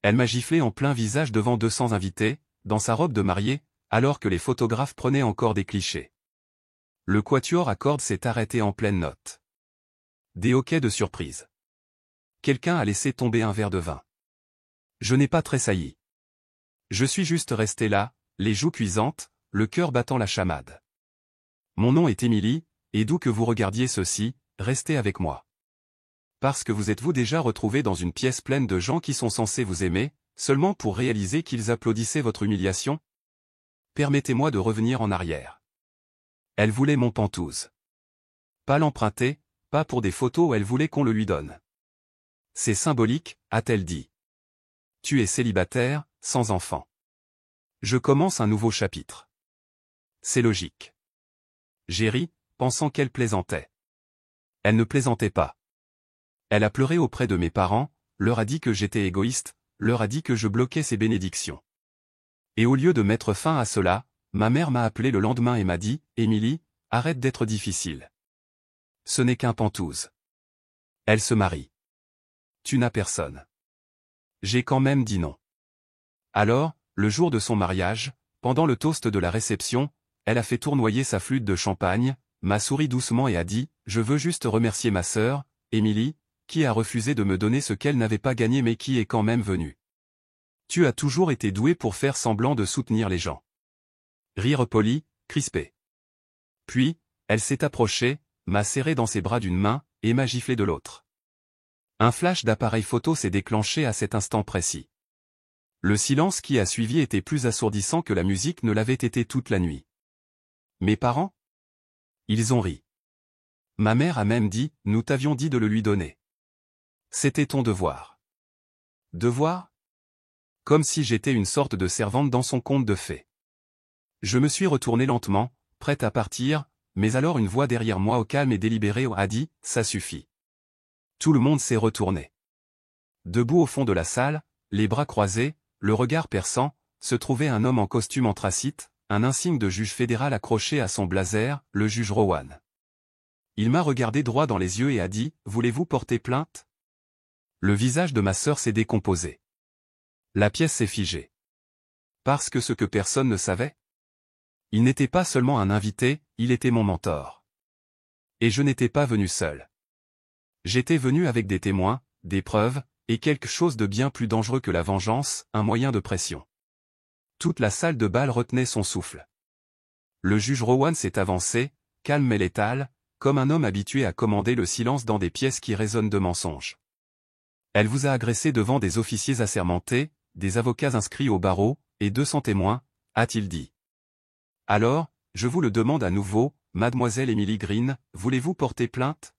Elle m'a giflé en plein visage devant 200 invités, dans sa robe de mariée, alors que les photographes prenaient encore des clichés. Le quatuor à cordes s'est arrêté en pleine note. Des hoquets de surprise. Quelqu'un a laissé tomber un verre de vin. Je n'ai pas tressailli. Je suis juste resté là, les joues cuisantes, le cœur battant la chamade. Mon nom est Émilie, et d'où que vous regardiez ceci, restez avec moi. Parce que vous êtes-vous déjà retrouvé dans une pièce pleine de gens qui sont censés vous aimer, seulement pour réaliser qu'ils applaudissaient votre humiliation? Permettez-moi de revenir en arrière. Elle voulait mon pantouse. Pas l'emprunter, pas pour des photos où elle voulait qu'on le lui donne. C'est symbolique, a-t-elle dit. Tu es célibataire, sans enfant. Je commence un nouveau chapitre. C'est logique. J'ai ri, pensant qu'elle plaisantait. Elle ne plaisantait pas. Elle a pleuré auprès de mes parents, leur a dit que j'étais égoïste, leur a dit que je bloquais ses bénédictions. Et au lieu de mettre fin à cela, ma mère m'a appelé le lendemain et m'a dit, « Émilie, arrête d'être difficile. Ce n'est qu'un pantouse. Elle se marie. Tu n'as personne. » J'ai quand même dit non. Alors, le jour de son mariage, pendant le toast de la réception, elle a fait tournoyer sa flûte de champagne, m'a souri doucement et a dit, « Je veux juste remercier ma sœur, Émilie, qui a refusé de me donner ce qu'elle n'avait pas gagné mais qui est quand même venue. Tu as toujours été douée pour faire semblant de soutenir les gens. » Rire poli, crispé. Puis, elle s'est approchée, m'a serré dans ses bras d'une main, et m'a giflé de l'autre. Un flash d'appareil photo s'est déclenché à cet instant précis. Le silence qui a suivi était plus assourdissant que la musique ne l'avait été toute la nuit. Mes parents? Ils ont ri. Ma mère a même dit, « Nous t'avions dit de le lui donner. » C'était ton devoir. Devoir? Comme si j'étais une sorte de servante dans son conte de fées. Je me suis retourné lentement, prête à partir, mais alors une voix derrière moi au calme et délibéré a dit, « Ça suffit. » Tout le monde s'est retourné. Debout au fond de la salle, les bras croisés, le regard perçant, se trouvait un homme en costume anthracite, un insigne de juge fédéral accroché à son blazer, le juge Rowan. Il m'a regardé droit dans les yeux et a dit, « Voulez-vous porter plainte ?» Le visage de ma sœur s'est décomposé. La pièce s'est figée. Parce que ce que personne ne savait? Il n'était pas seulement un invité, il était mon mentor. Et je n'étais pas venu seul. J'étais venu avec des témoins, des preuves, et quelque chose de bien plus dangereux que la vengeance, un moyen de pression. Toute la salle de bal retenait son souffle. Le juge Rowan s'est avancé, calme mais létal, comme un homme habitué à commander le silence dans des pièces qui résonnent de mensonges. Elle vous a agressé devant des officiers assermentés, des avocats inscrits au barreau, et 200 témoins, a-t-il dit. Alors, je vous le demande à nouveau, mademoiselle Émilie Green, voulez-vous porter plainte?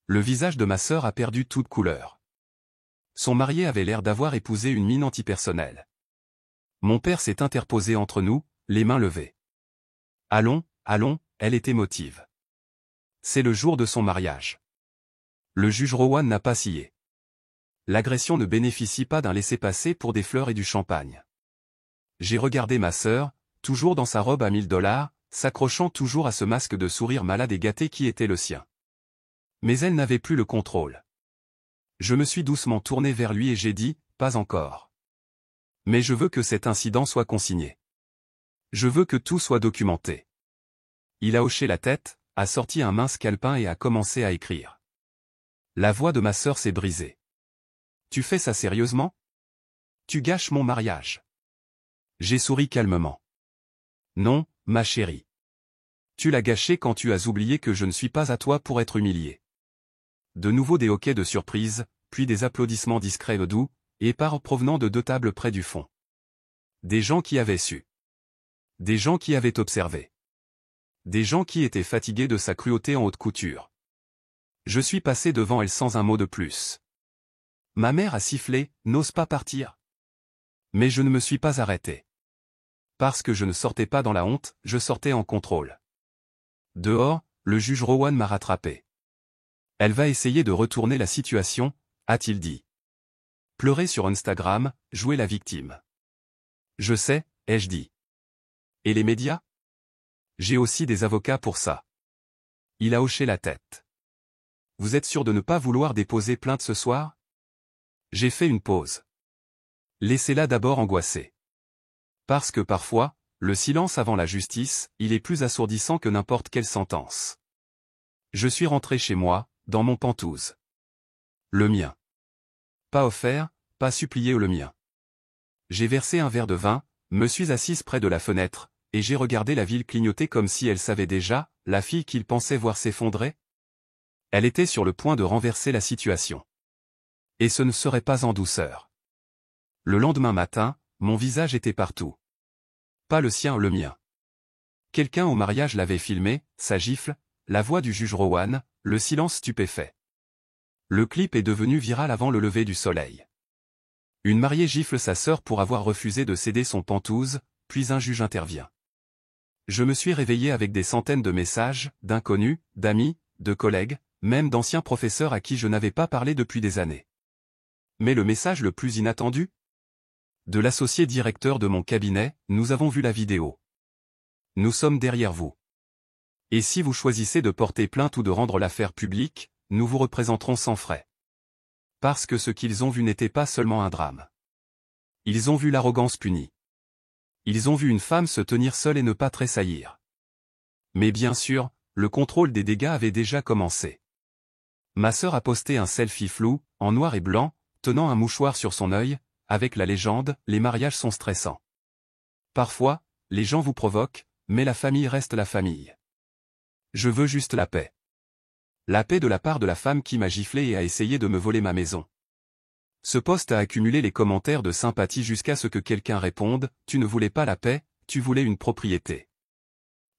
Le visage de ma sœur a perdu toute couleur. Son marié avait l'air d'avoir épousé une mine antipersonnelle. Mon père s'est interposé entre nous, les mains levées. Allons, allons, elle est émotive. C'est le jour de son mariage. Le juge Rowan n'a pas scié. L'agression ne bénéficie pas d'un laissez-passer pour des fleurs et du champagne. J'ai regardé ma sœur, toujours dans sa robe à $1000, s'accrochant toujours à ce masque de sourire malade et gâté qui était le sien. Mais elle n'avait plus le contrôle. Je me suis doucement tourné vers lui et j'ai dit, « Pas encore. Mais je veux que cet incident soit consigné. Je veux que tout soit documenté. » Il a hoché la tête, a sorti un mince calepin et a commencé à écrire. La voix de ma sœur s'est brisée. « Tu fais ça sérieusement? Tu gâches mon mariage. » J'ai souri calmement. « Non, ma chérie. Tu l'as gâché quand tu as oublié que je ne suis pas à toi pour être humilié. » De nouveau des hoquets de surprise, puis des applaudissements discrets et doux, épars provenant de 2 tables près du fond. Des gens qui avaient su. Des gens qui avaient observé. Des gens qui étaient fatigués de sa cruauté en haute couture. Je suis passé devant elle sans un mot de plus. Ma mère a sifflé, « N'ose pas partir. » Mais je ne me suis pas arrêté. Parce que je ne sortais pas dans la honte, je sortais en contrôle. Dehors, le juge Rowan m'a rattrapé. « Elle va essayer de retourner la situation, » a-t-il dit. « Pleurer sur Instagram, jouer la victime. » Je sais, ai-je dit. Et les médias? J'ai aussi des avocats pour ça. Il a hoché la tête. Vous êtes sûr de ne pas vouloir déposer plainte ce soir? J'ai fait une pause. Laissez-la d'abord angoisser. Parce que parfois, le silence avant la justice, il est plus assourdissant que n'importe quelle sentence. Je suis rentré chez moi, dans mon pantouse. Le mien. Pas offert, pas supplié le mien. J'ai versé un verre de vin, me suis assise près de la fenêtre, et j'ai regardé la ville clignoter comme si elle savait déjà, la fille qu'il pensait voir s'effondrer. Elle était sur le point de renverser la situation. Et ce ne serait pas en douceur. Le lendemain matin, mon visage était partout. Pas le sien, le mien. Quelqu'un au mariage l'avait filmé, sa gifle, la voix du juge Rowan, le silence stupéfait. Le clip est devenu viral avant le lever du soleil. Une mariée gifle sa sœur pour avoir refusé de céder son pantouse, puis un juge intervient. Je me suis réveillé avec des centaines de messages, d'inconnus, d'amis, de collègues, même d'anciens professeurs à qui je n'avais pas parlé depuis des années. Mais le message le plus inattendu? De l'associé directeur de mon cabinet, nous avons vu la vidéo. Nous sommes derrière vous. Et si vous choisissez de porter plainte ou de rendre l'affaire publique, nous vous représenterons sans frais. Parce que ce qu'ils ont vu n'était pas seulement un drame. Ils ont vu l'arrogance punie. Ils ont vu une femme se tenir seule et ne pas tressaillir. Mais bien sûr, le contrôle des dégâts avait déjà commencé. Ma sœur a posté un selfie flou, en noir et blanc, tenant un mouchoir sur son œil, avec la légende « Les mariages sont stressants ». Parfois, les gens vous provoquent, mais la famille reste la famille. Je veux juste la paix. La paix de la part de la femme qui m'a giflé et a essayé de me voler ma maison. Ce post a accumulé les commentaires de sympathie jusqu'à ce que quelqu'un réponde « Tu ne voulais pas la paix, tu voulais une propriété ».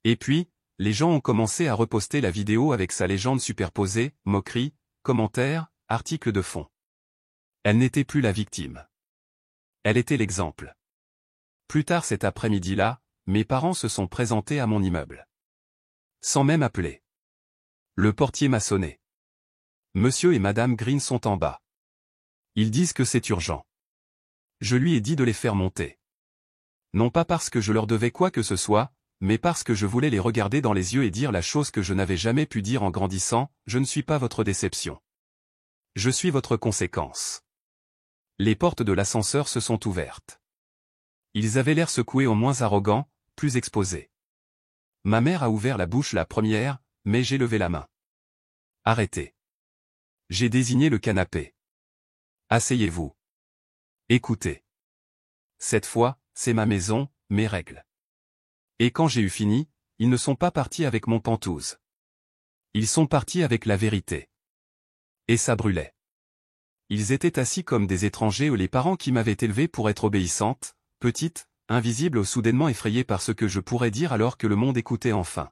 Et puis, les gens ont commencé à reposter la vidéo avec sa légende superposée, moqueries, commentaires, articles de fond. Elle n'était plus la victime. Elle était l'exemple. Plus tard cet après-midi-là, mes parents se sont présentés à mon immeuble. Sans même appeler. Le portier m'a sonné. Monsieur et Madame Green sont en bas. Ils disent que c'est urgent. Je lui ai dit de les faire monter. Non pas parce que je leur devais quoi que ce soit, mais parce que je voulais les regarder dans les yeux et dire la chose que je n'avais jamais pu dire en grandissant, je ne suis pas votre déception. Je suis votre conséquence. Les portes de l'ascenseur se sont ouvertes. Ils avaient l'air secoués au moins arrogants, plus exposés. Ma mère a ouvert la bouche la première, mais j'ai levé la main. Arrêtez. J'ai désigné le canapé. Asseyez-vous. Écoutez. Cette fois, c'est ma maison, mes règles. Et quand j'ai eu fini, ils ne sont pas partis avec mon pantouse. Ils sont partis avec la vérité. Et ça brûlait. Ils étaient assis comme des étrangers ou les parents qui m'avaient élevée pour être obéissante, petite, invisible ou soudainement effrayée par ce que je pourrais dire alors que le monde écoutait enfin.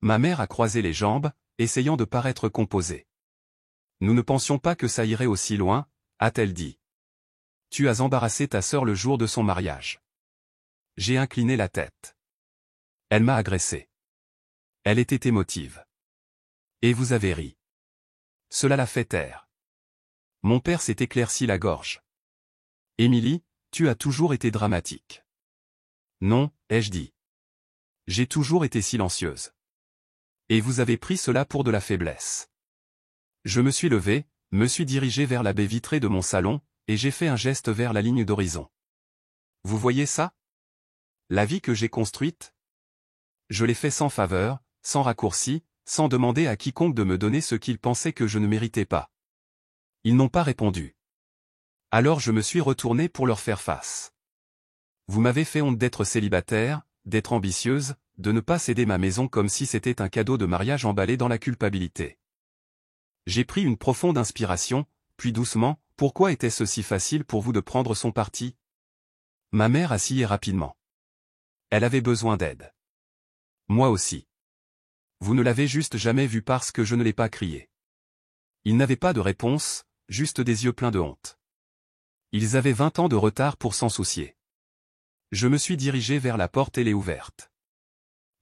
Ma mère a croisé les jambes, essayant de paraître composée. Nous ne pensions pas que ça irait aussi loin, a-t-elle dit. Tu as embarrassé ta sœur le jour de son mariage. J'ai incliné la tête. Elle m'a agressé. Elle était émotive. Et vous avez ri. Cela l'a fait taire. Mon père s'est éclairci la gorge. Émilie, tu as toujours été dramatique. Non, ai-je dit. J'ai toujours été silencieuse. Et vous avez pris cela pour de la faiblesse. Je me suis levé, me suis dirigé vers la baie vitrée de mon salon, et j'ai fait un geste vers la ligne d'horizon. Vous voyez ça? La vie que j'ai construite? Je l'ai fait sans faveur, sans raccourci, sans demander à quiconque de me donner ce qu'il pensait que je ne méritais pas. Ils n'ont pas répondu. Alors je me suis retourné pour leur faire face. Vous m'avez fait honte d'être célibataire, d'être ambitieuse, de ne pas céder ma maison comme si c'était un cadeau de mariage emballé dans la culpabilité. J'ai pris une profonde inspiration, puis doucement, pourquoi était-ce si facile pour vous de prendre son parti? Ma mère a scié rapidement. Elle avait besoin d'aide. Moi aussi. Vous ne l'avez juste jamais vu parce que je ne l'ai pas crié. Ils n'avaient pas de réponse, juste des yeux pleins de honte. Ils avaient 20 ans de retard pour s'en soucier. Je me suis dirigé vers la porte et l'ai ouverte.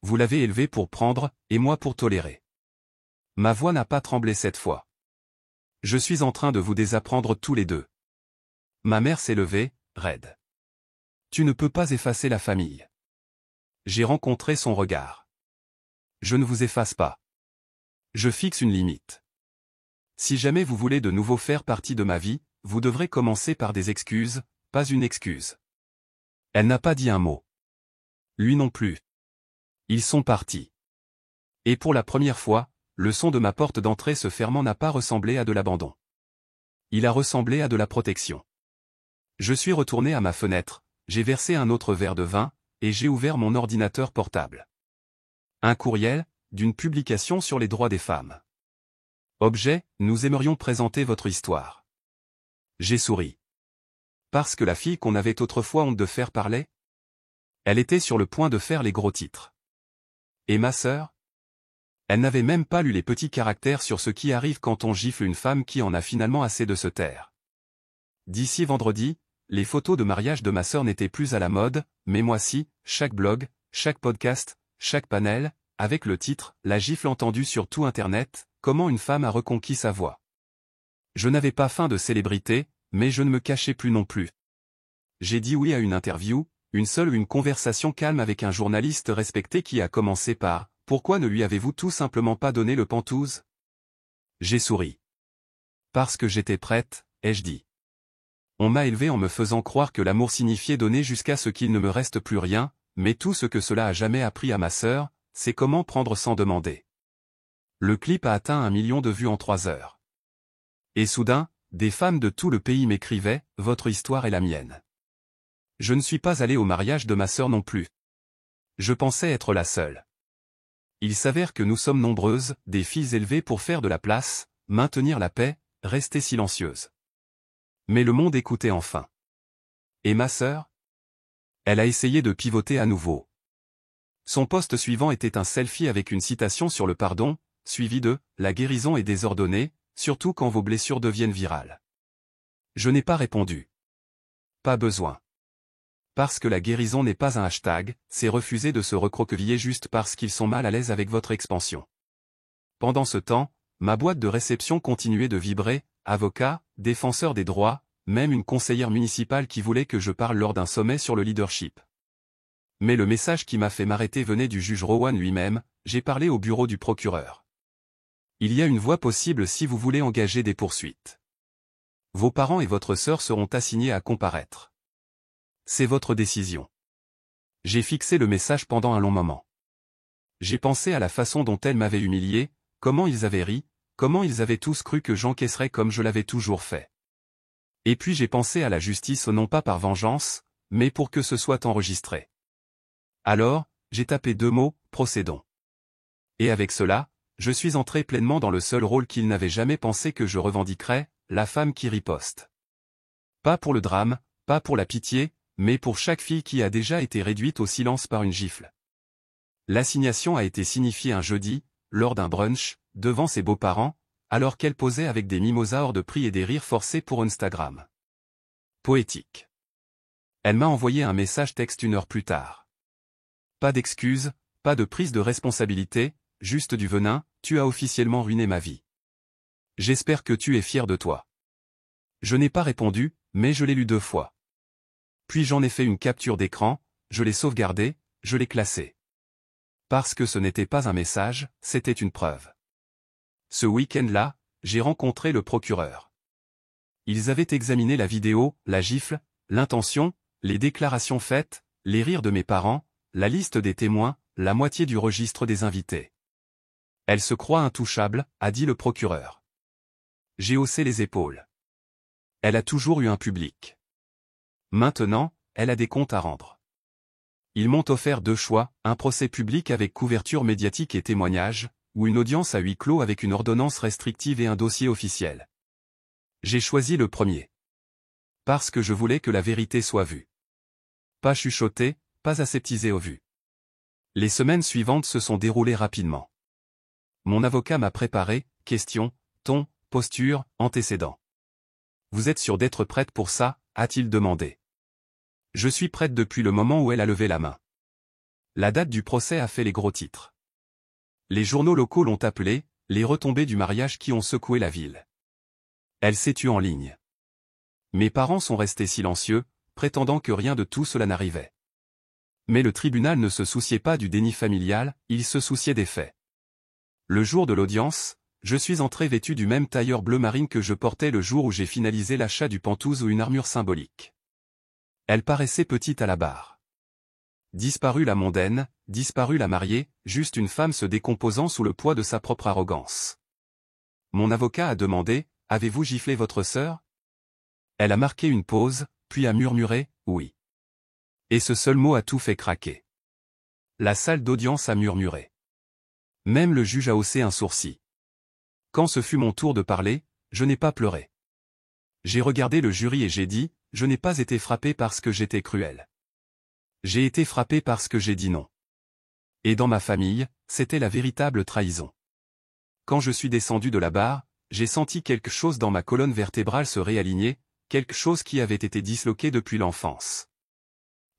Vous l'avez élevé pour prendre, et moi pour tolérer. Ma voix n'a pas tremblé cette fois. Je suis en train de vous désapprendre tous les deux. Ma mère s'est levée, raide. Tu ne peux pas effacer la famille. J'ai rencontré son regard. Je ne vous efface pas. Je fixe une limite. Si jamais vous voulez de nouveau faire partie de ma vie, vous devrez commencer par des excuses, pas une excuse. Elle n'a pas dit un mot. Lui non plus. Ils sont partis. Et pour la première fois, le son de ma porte d'entrée se fermant n'a pas ressemblé à de l'abandon. Il a ressemblé à de la protection. Je suis retourné à ma fenêtre, j'ai versé un autre verre de vin, et j'ai ouvert mon ordinateur portable. Un courriel, d'une publication sur les droits des femmes. Objet, nous aimerions présenter votre histoire. J'ai souri. Parce que la fille qu'on avait autrefois honte de faire parlait? Elle était sur le point de faire les gros titres. Et ma sœur? Elle n'avait même pas lu les petits caractères sur ce qui arrive quand on gifle une femme qui en a finalement assez de se taire. D'ici vendredi, les photos de mariage de ma sœur n'étaient plus à la mode, mais moi si, chaque blog, chaque podcast, chaque panel, avec le titre « La gifle entendue sur tout Internet, comment une femme a reconquis sa voix ». Je n'avais pas faim de célébrité, mais je ne me cachais plus non plus. J'ai dit oui à une interview, une seule ou une conversation calme avec un journaliste respecté qui a commencé par « Pourquoi ne lui avez-vous tout simplement pas donné le pantouse ?» J'ai souri. Parce que j'étais prête, ai-je dit. On m'a élevé en me faisant croire que l'amour signifiait donner jusqu'à ce qu'il ne me reste plus rien, mais tout ce que cela a jamais appris à ma sœur, c'est comment prendre sans demander. Le clip a atteint 1 million de vues en 3 heures. Et soudain, des femmes de tout le pays m'écrivaient « Votre histoire est la mienne ». Je ne suis pas allé au mariage de ma sœur non plus. Je pensais être la seule. Il s'avère que nous sommes nombreuses, des filles élevées pour faire de la place, maintenir la paix, rester silencieuses. Mais le monde écoutait enfin. Et ma sœur? Elle a essayé de pivoter à nouveau. Son post suivant était un selfie avec une citation sur le pardon, suivi de « La guérison est désordonnée, surtout quand vos blessures deviennent virales ». Je n'ai pas répondu. Pas besoin. Parce que la guérison n'est pas un hashtag, c'est refuser de se recroqueviller juste parce qu'ils sont mal à l'aise avec votre expansion. Pendant ce temps, ma boîte de réception continuait de vibrer, avocat, défenseur des droits, même une conseillère municipale qui voulait que je parle lors d'un sommet sur le leadership. Mais le message qui m'a fait m'arrêter venait du juge Rowan lui-même, j'ai parlé au bureau du procureur. Il y a une voie possible si vous voulez engager des poursuites. Vos parents et votre sœur seront assignés à comparaître. C'est votre décision. J'ai fixé le message pendant un long moment. J'ai pensé à la façon dont elle m'avait humilié, comment ils avaient ri, comment ils avaient tous cru que j'encaisserais comme je l'avais toujours fait. Et puis j'ai pensé à la justice non pas par vengeance, mais pour que ce soit enregistré. Alors, j'ai tapé 2 mots, procédons. Et avec cela, je suis entré pleinement dans le seul rôle qu'il n'avait jamais pensé que je revendiquerais, la femme qui riposte. Pas pour le drame, pas pour la pitié, mais pour chaque fille qui a déjà été réduite au silence par une gifle. L'assignation a été signifiée un jeudi, lors d'un brunch, devant ses beaux-parents, alors qu'elle posait avec des mimosas hors de prix et des rires forcés pour Instagram. Poétique. Elle m'a envoyé un message texte 1 heure plus tard. Pas d'excuses, pas de prise de responsabilité, juste du venin, tu as officiellement ruiné ma vie. J'espère que tu es fier de toi. Je n'ai pas répondu, mais je l'ai lu 2 fois. Puis j'en ai fait une capture d'écran, je l'ai sauvegardé, je l'ai classé. Parce que ce n'était pas un message, c'était une preuve. Ce week-end-là, j'ai rencontré le procureur. Ils avaient examiné la vidéo, la gifle, l'intention, les déclarations faites, les rires de mes parents, la liste des témoins, la moitié du registre des invités. Elle se croit intouchable, a dit le procureur. J'ai haussé les épaules. Elle a toujours eu un public. Maintenant, elle a des comptes à rendre. Ils m'ont offert 2 choix, un procès public avec couverture médiatique et témoignages, ou une audience à huis clos avec une ordonnance restrictive et un dossier officiel. J'ai choisi le premier. Parce que je voulais que la vérité soit vue. Pas chuchotée, pas aseptisée au vu. Les semaines suivantes se sont déroulées rapidement. Mon avocat m'a préparé, questions, ton, posture, antécédents. Vous êtes sûre d'être prête pour ça, a-t-il demandé. Je suis prête depuis le moment où elle a levé la main. La date du procès a fait les gros titres. Les journaux locaux l'ont appelé, les retombées du mariage qui ont secoué la ville. Elle s'est tue en ligne. Mes parents sont restés silencieux, prétendant que rien de tout cela n'arrivait. Mais le tribunal ne se souciait pas du déni familial, il se souciait des faits. Le jour de l'audience, je suis entré vêtu du même tailleur bleu marine que je portais le jour où j'ai finalisé l'achat du pantouse ou une armure symbolique. Elle paraissait petite à la barre. Disparue la mondaine, disparue la mariée, juste une femme se décomposant sous le poids de sa propre arrogance. Mon avocat a demandé, « Avez-vous giflé votre sœur ?» Elle a marqué une pause, puis a murmuré, « Oui. » Et ce seul mot a tout fait craquer. La salle d'audience a murmuré. Même le juge a haussé un sourcil. Quand ce fut mon tour de parler, je n'ai pas pleuré. J'ai regardé le jury et j'ai dit, je n'ai pas été frappé parce que j'étais cruel. J'ai été frappé parce que j'ai dit non. Et dans ma famille, c'était la véritable trahison. Quand je suis descendu de la barre, j'ai senti quelque chose dans ma colonne vertébrale se réaligner, quelque chose qui avait été disloqué depuis l'enfance.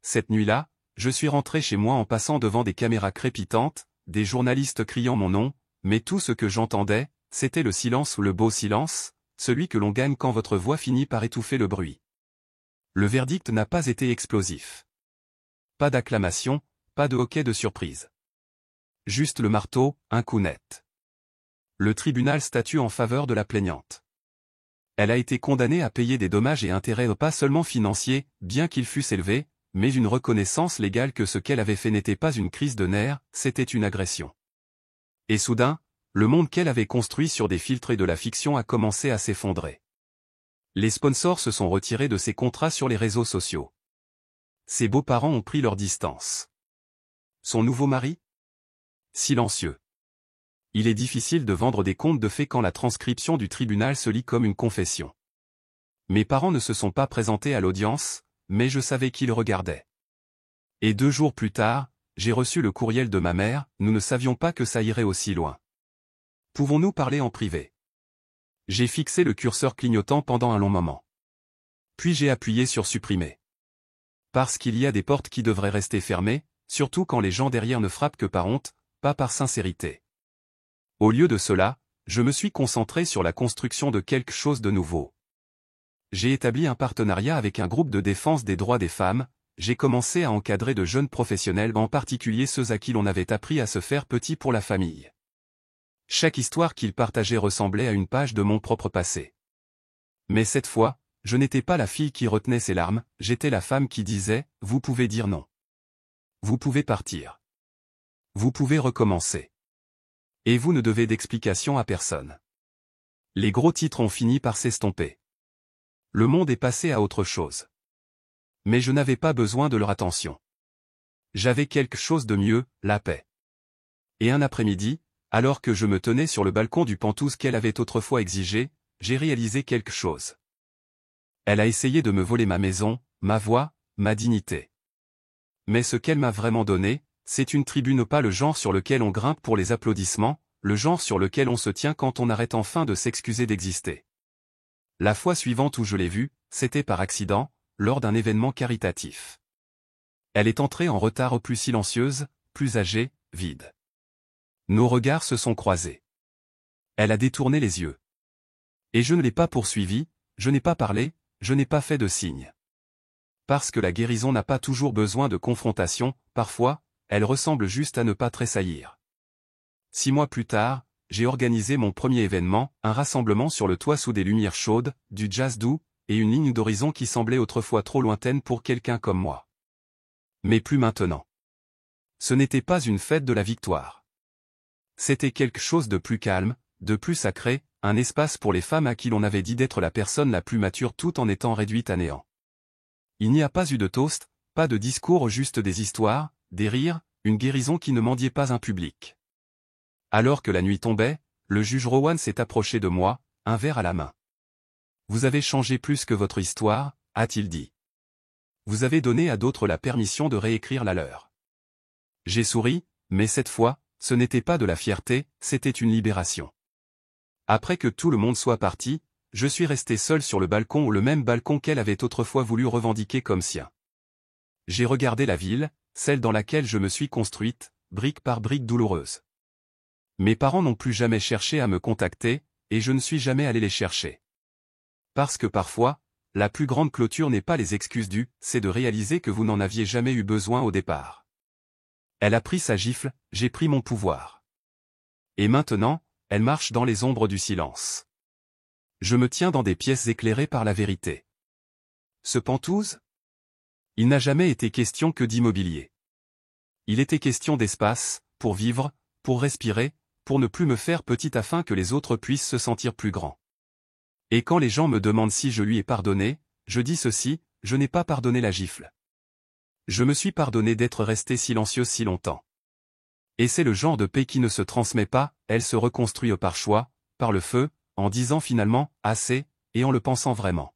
Cette nuit-là, je suis rentré chez moi en passant devant des caméras crépitantes, des journalistes criant mon nom, mais tout ce que j'entendais, c'était le silence ou le beau silence, celui que l'on gagne quand votre voix finit par étouffer le bruit. Le verdict n'a pas été explosif. Pas d'acclamation, pas de hoquet de surprise. Juste le marteau, un coup net. Le tribunal statue en faveur de la plaignante. Elle a été condamnée à payer des dommages et intérêts pas seulement financiers, bien qu'ils fussent élevés, mais une reconnaissance légale que ce qu'elle avait fait n'était pas une crise de nerfs, c'était une agression. Et soudain, le monde qu'elle avait construit sur des filtres et de la fiction a commencé à s'effondrer. Les sponsors se sont retirés de ses contrats sur les réseaux sociaux. Ses beaux-parents ont pris leur distance. Son nouveau mari ? Silencieux. Il est difficile de vendre des contes de fées quand la transcription du tribunal se lit comme une confession. Mes parents ne se sont pas présentés à l'audience, mais je savais qu'ils regardaient. Et 2 jours plus tard, j'ai reçu le courriel de ma mère, nous ne savions pas que ça irait aussi loin. Pouvons-nous parler en privé ? J'ai fixé le curseur clignotant pendant un long moment. Puis j'ai appuyé sur supprimer. Parce qu'il y a des portes qui devraient rester fermées, surtout quand les gens derrière ne frappent que par honte, pas par sincérité. Au lieu de cela, je me suis concentré sur la construction de quelque chose de nouveau. J'ai établi un partenariat avec un groupe de défense des droits des femmes, j'ai commencé à encadrer de jeunes professionnels, en particulier ceux à qui l'on avait appris à se faire petit pour la famille. Chaque histoire qu'ils partageaient ressemblait à une page de mon propre passé. Mais cette fois, je n'étais pas la fille qui retenait ses larmes, j'étais la femme qui disait, « Vous pouvez dire non. Vous pouvez partir. Vous pouvez recommencer. Et vous ne devez d'explication à personne. » Les gros titres ont fini par s'estomper. Le monde est passé à autre chose. Mais je n'avais pas besoin de leur attention. J'avais quelque chose de mieux, la paix. Et un après-midi, alors que je me tenais sur le balcon du Penthouse qu'elle avait autrefois exigé, j'ai réalisé quelque chose. Elle a essayé de me voler ma maison, ma voix, ma dignité. Mais ce qu'elle m'a vraiment donné, c'est une tribune, pas le genre sur lequel on grimpe pour les applaudissements, le genre sur lequel on se tient quand on arrête enfin de s'excuser d'exister. La fois suivante où je l'ai vue, c'était par accident, lors d'un événement caritatif. Elle est entrée en retard, plus silencieuse, plus âgée, vide. Nos regards se sont croisés. Elle a détourné les yeux. Et je ne l'ai pas poursuivie, je n'ai pas parlé, je n'ai pas fait de signe. Parce que la guérison n'a pas toujours besoin de confrontation, parfois, elle ressemble juste à ne pas tressaillir. 6 mois plus tard, j'ai organisé mon premier événement, un rassemblement sur le toit sous des lumières chaudes, du jazz doux, et une ligne d'horizon qui semblait autrefois trop lointaine pour quelqu'un comme moi. Mais plus maintenant. Ce n'était pas une fête de la victoire. C'était quelque chose de plus calme, de plus sacré, un espace pour les femmes à qui l'on avait dit d'être la personne la plus mature tout en étant réduite à néant. Il n'y a pas eu de toast, pas de discours, juste des histoires, des rires, une guérison qui ne mendiait pas un public. Alors que la nuit tombait, le juge Rowan s'est approché de moi, un verre à la main. « Vous avez changé plus que votre histoire », a-t-il dit. « Vous avez donné à d'autres la permission de réécrire la leur. » J'ai souri, mais cette fois, ce n'était pas de la fierté, c'était une libération. Après que tout le monde soit parti, je suis resté seul sur le balcon, ou le même balcon qu'elle avait autrefois voulu revendiquer comme sien. J'ai regardé la ville, celle dans laquelle je me suis construite, brique par brique douloureuse. Mes parents n'ont plus jamais cherché à me contacter, et je ne suis jamais allé les chercher. Parce que parfois, la plus grande clôture n'est pas les excuses dues, c'est de réaliser que vous n'en aviez jamais eu besoin au départ. Elle a pris sa gifle, j'ai pris mon pouvoir. Et maintenant, elle marche dans les ombres du silence. Je me tiens dans des pièces éclairées par la vérité. Ce Penthouse ? Il n'a jamais été question que d'immobilier. Il était question d'espace, pour vivre, pour respirer, pour ne plus me faire petit afin que les autres puissent se sentir plus grands. Et quand les gens me demandent si je lui ai pardonné, je dis ceci, je n'ai pas pardonné la gifle. Je me suis pardonné d'être resté silencieux si longtemps. Et c'est le genre de paix qui ne se transmet pas, elle se reconstruit par choix, par le feu, en disant finalement, assez, et en le pensant vraiment.